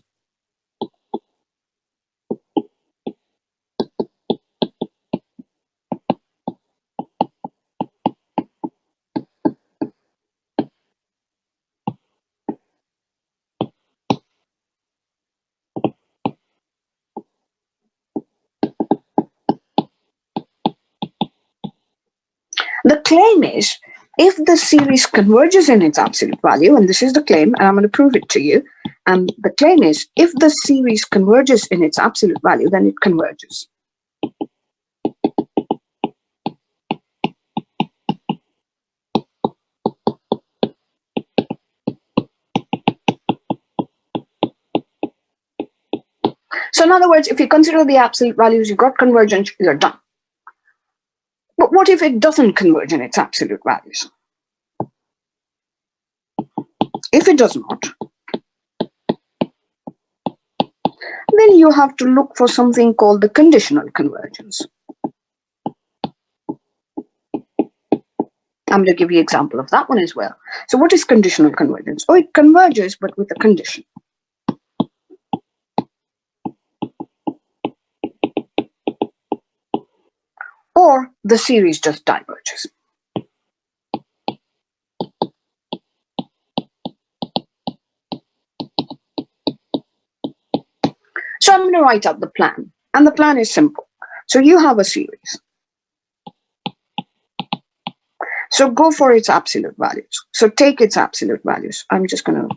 The claim is, if the series converges in its absolute value, and this is the claim, and I'm going to prove it to you, and the claim is, if the series converges in its absolute value, then it converges. So in other words, if you consider the absolute values, you've got convergence, you're done. But what if it doesn't converge in its absolute values? If it does not, then you have to look for something called the conditional convergence. I'm going to give you an example of that one as well. So what is conditional convergence? Oh, it converges, but with a condition. Or the series just diverges. So I'm going to write out the plan. And the plan is simple. So you have a series. So go for its absolute values. So take its absolute values. I'm just going to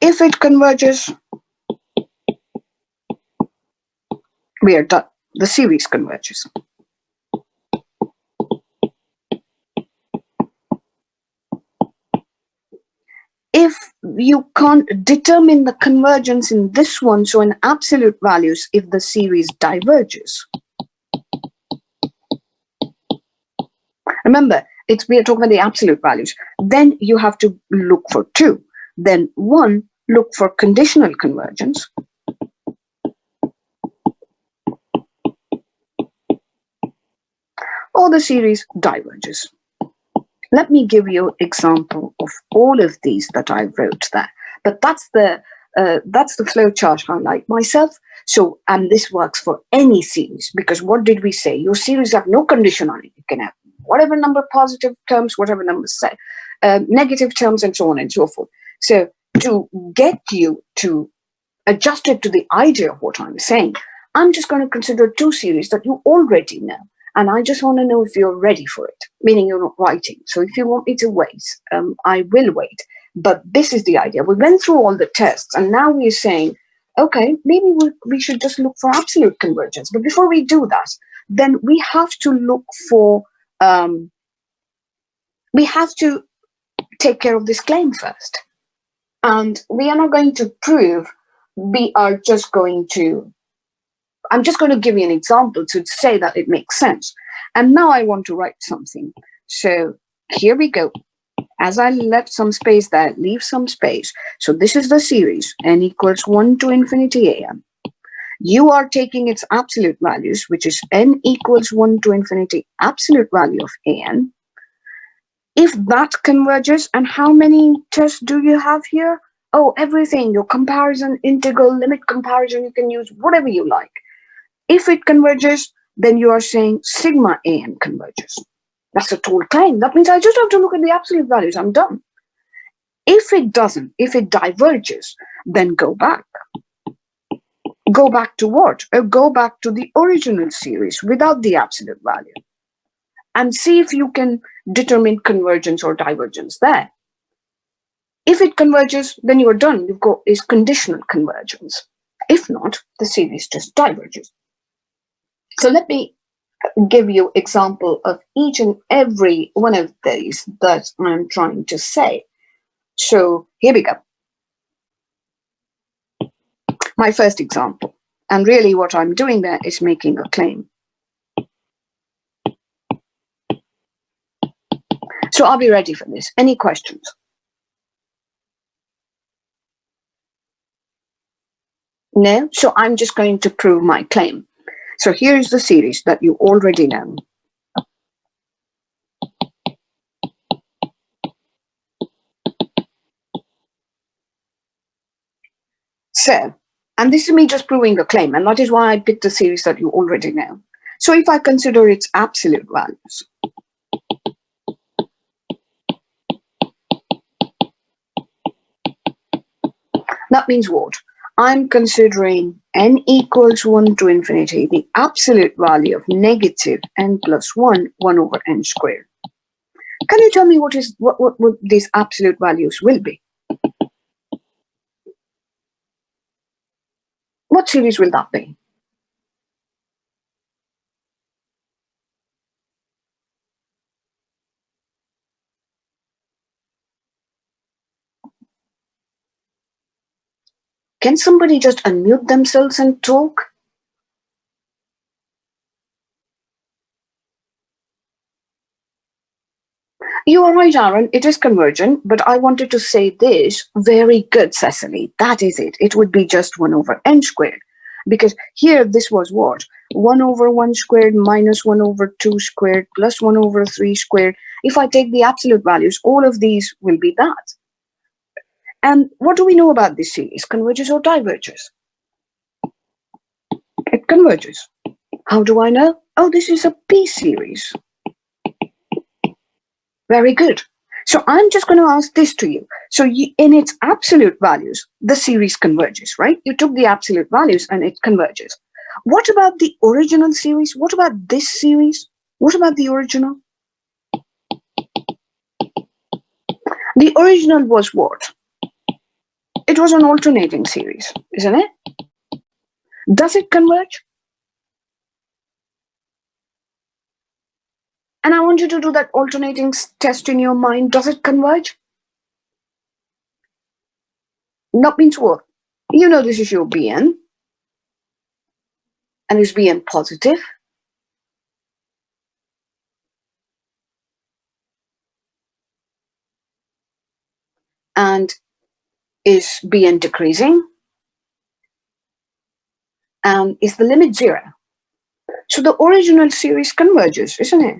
if it converges, we are done. The series converges. If you can't determine the convergence in this one, so in absolute values, if the series diverges. Remember, we are talking about the absolute values. Then you have to look for 2. Then 1, look for conditional convergence. Or the series diverges. Let me give you an example of all of these that I wrote there. But that's the flow chart I like myself. So, and this works for any series, because what did we say? Your series have no condition on it. You can have whatever number positive terms, whatever number negative terms, and so on and so forth. So to get you to adjust it to the idea of what I'm saying, I'm just going to consider 2 series that you already know. And I just want to know if you're ready for it, meaning you're not writing. So if you want me to wait, I will wait. But this is the idea. We went through all the tests, and now we're saying, okay, maybe we should just look for absolute convergence. But before we do that, then we have to look for, we have to take care of this claim first. And we are not going to prove, we are just going to I'm just going to give you an example to say that it makes sense. And now I want to write something. So here we go. As I left some space there, leave some space. So this is the series, n equals 1 to infinity an. You are taking its absolute values, which is n equals 1 to infinity absolute value of an. If that converges, and how many tests do you have here? Oh, everything, your comparison, integral, limit comparison, you can use whatever you like. If it converges, then you are saying sigma an converges. That's a total claim. That means I just have to look at the absolute values. I'm done. If it doesn't, if it diverges, then go back. Go back to what? Go back to the original series without the absolute value and see if you can determine convergence or divergence there. If it converges, then you're done. You've got is conditional convergence. If not, the series just diverges. So let me give you example of each and every one of these that I'm trying to say. So here we go. My first example. And really what I'm doing there is making a claim. So I'll be ready for this. Any questions? No? So I'm just going to prove my claim. So here's the series that you already know. So, and this is me just proving the claim, and that is why I picked the series that you already know. So if I consider its absolute values, that means what? I'm considering n equals 1 to infinity, the absolute value of negative n plus 1, 1 over n squared. Can you tell me what these absolute values will be? What series will that be? Can somebody just unmute themselves and talk? You are right, Aaron. It is convergent, but I wanted to say this. Very good, Cecily. That is it. It would be just 1 over n squared. Because here, this was what? 1 over 1 squared minus 1 over 2 squared plus 1 over 3 squared. If I take the absolute values, all of these will be that. And what do we know about this series? Converges or diverges? It converges. How do I know? Oh, this is a P series. Very good. So I'm just going to ask this to you. So in its absolute values, the series converges, right? You took the absolute values and it converges. What about the original series? What about this series? What about the original? The original was what? It was an alternating series, isn't it? Does it converge? And I want you to do that alternating test in your mind. Does it converge? That means what? You know this is your Bn. And is Bn positive? And is Bn decreasing? And is the limit 0? So the original series converges, isn't it?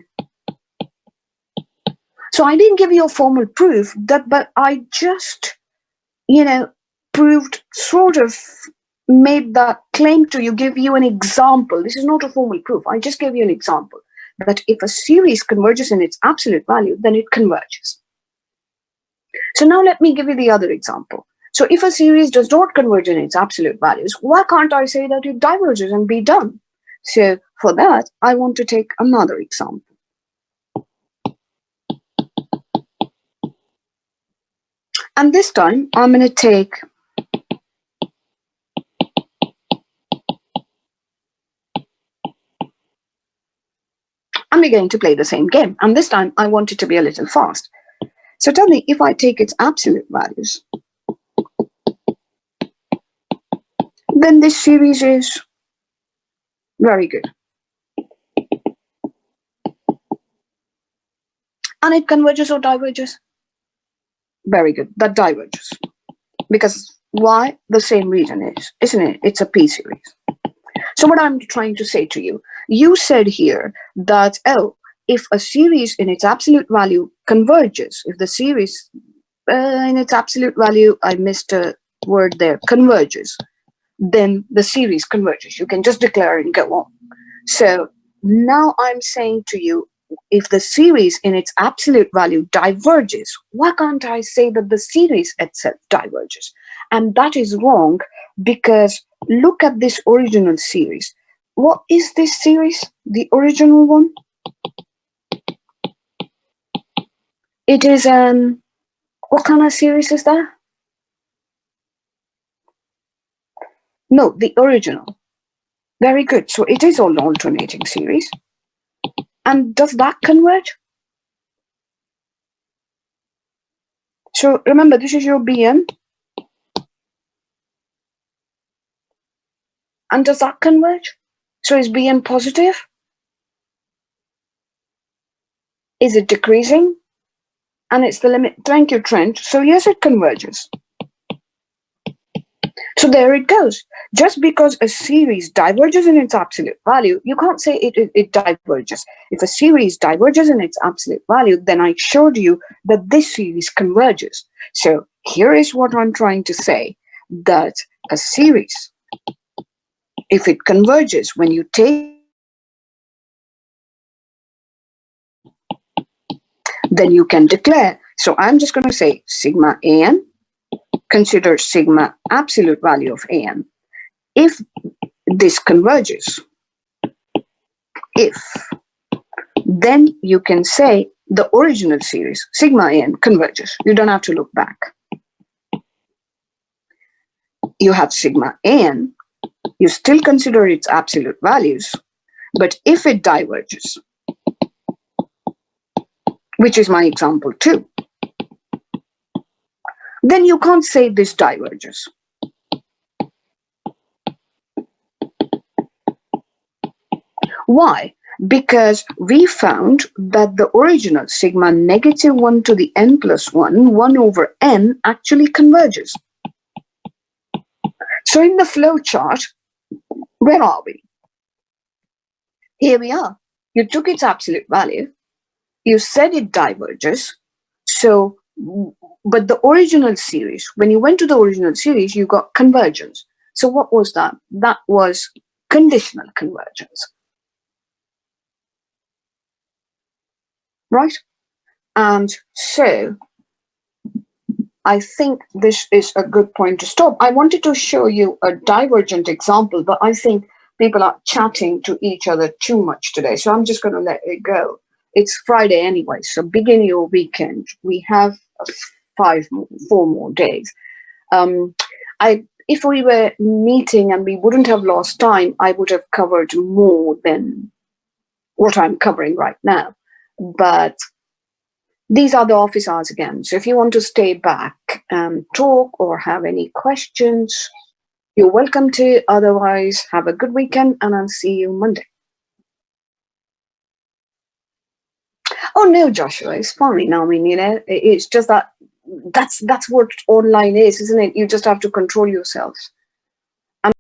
So I didn't give you a formal proof, but I just, proved, sort of made that claim to you, give you an example. This is not a formal proof. I just gave you an example that if a series converges in its absolute value, then it converges. So now let me give you the other example. So if a series does not converge in its absolute values, why can't I say that it diverges and be done? So for that, I want to take another example. And this time, I'm going to take and we're going to play the same game. And this time, I want it to be a little fast. So tell me, if I take its absolute values, then this series is Very good. And it converges or diverges? Very good. That diverges. Because why? The same reason is, isn't it? It's a P series. So what I'm trying to say to you, you said here that, oh, if a series in its absolute value converges, if the series in its absolute value, I missed a word there, converges, then the series converges. You can just declare and go on. So now I'm saying to you, if the series in its absolute value diverges, why can't I say that the series itself diverges? And that is wrong, because look at this original series. What is this series? The original one? It is what kind of series is that? No, the original. Very good. So it is all alternating series. And does that converge? So remember, this is your Bn. And does that converge? So is Bn positive? Is it decreasing? And it's the limit. Thank you, Trent. So yes, it converges. So there it goes. Just because a series diverges in its absolute value, you can't say it diverges. If a series diverges in its absolute value, then I showed you that this series converges. So here is what I'm trying to say, that a series, if it converges when you take, then you can declare. So I'm just going to say sigma an, consider sigma absolute value of an. If this converges, if, then you can say the original series, sigma an, converges. You don't have to look back. You have sigma an, you still consider its absolute values, but if it diverges, which is my example 2, then you can't say this diverges. Why? Because we found that the original sigma negative 1 to the n plus 1, 1 over n, actually converges. So in the flow chart, where are we? Here we are. You took its absolute value, you said it diverges, so, but the original series, when you went to the original series, you got convergence. So what was that? That was conditional convergence. Right? And so I think this is a good point to stop. I wanted to show you a divergent example, but I think people are chatting to each other too much today. So I'm just going to let it go. It's Friday anyway, so begin your weekend. We have 4 more days. If we were meeting and we wouldn't have lost time, I would have covered more than what I'm covering right now. But these are the office hours again. So if you want to stay back and talk or have any questions, you're welcome to. Otherwise, have a good weekend and I'll see you Monday. Oh no, Joshua, it's fine. I mean, it's just that's what online is, isn't it? You just have to control yourself.